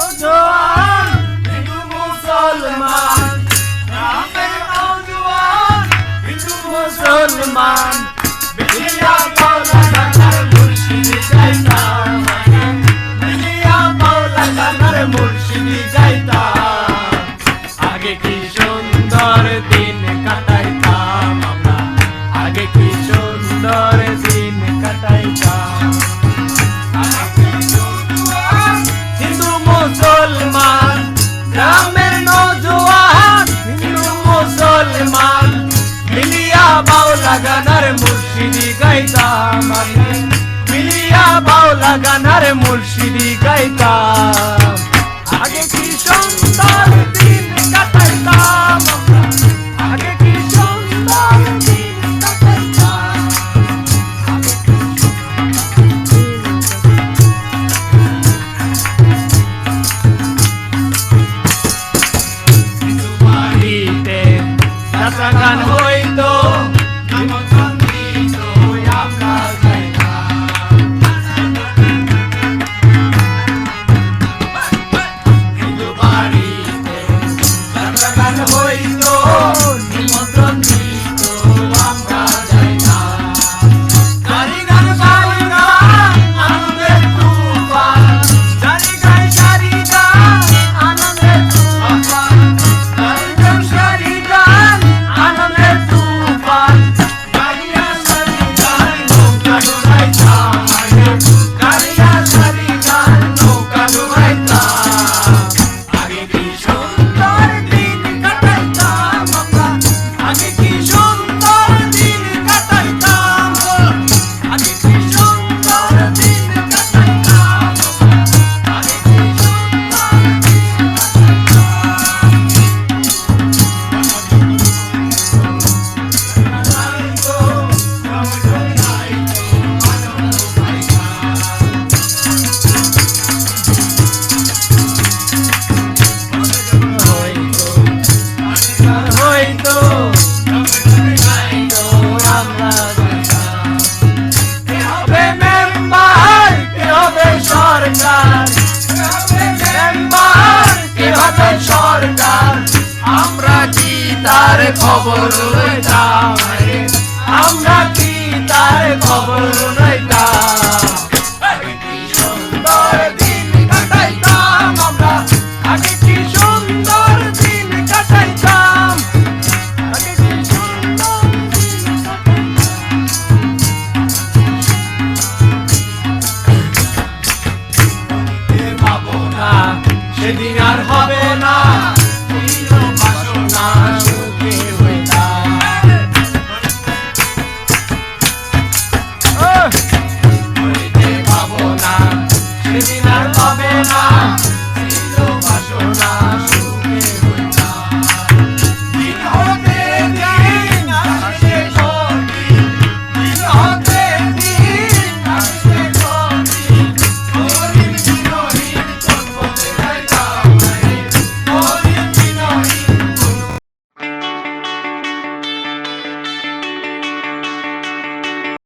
নওজোয়ান হিন্দু মুসলমান, গ্রামের নওজোয়ান হিন্দু মুসলমান, মিলিয়া বাউলা গানার মুর্শিদি গাইতাম, মিলিয়া বাউলা গানার মুর্শিদি গাইতাম। আগে কি সুন্দর দিন কাটাইতাম আমরা, আগে কি সুন্দর দিন কাটাইতাম। হিন্দু মুসলমান, গ্রামের নওজোয়ান হিন্দু মুসলমান, মিলিয়া বাউলা গানার মুর্শিদি গাইতাম, মিলিয়া বাউলা গানার মুর্শিদি গাইতাম। আগে কি সুন্দর দিন কাটাইতাম আমরা, আগে কি সুন্দর দিন কাটাইতাম। বাড়িতে নাচা গান হইতো, আমন্ত্রণ দিত আমরা যাইতাম। হিন্দু বাড়িতে নাচা গান হইতো, নিমন্ত্রণ দিত আমরা যাইতাম। গাড়ি গান গাই গান আনন্দের তুফান, গাড়ি গাই সারি গান আনন্দের তুফান, গাড়ি গান সারি গান আনন্দের তুফান, গাড়িয়া সারি গান নৌকা ডুবাইতাম, গাড়িয়া সারি গান নৌকা ডুবাইতাম। আগে কি সুন্দর দিন কাটাইতাম আমরা, আগে কি সুন্দর দিন কাটাইতাম, আগে কি সুন্দর দিন কাটাইতাম, আগে কি সুন্দর দিন হইতো, আমরা যাইতাম। কে হবে মেম্বার, কে হবে সরকার, মেম্বার কে হবে সরকার, আমরা কি তার খবর লইতাম, আমরা কি তার খবর লইতাম। আগে কি সুন্দর দিন কাটাইতাম আমরা, আগে কি সুন্দর দিন কাটাইতাম, আগে কি সুন্দর দিন কাটাইতাম। ভাবনা সেদিন আর হবে না, বাসনা সুখে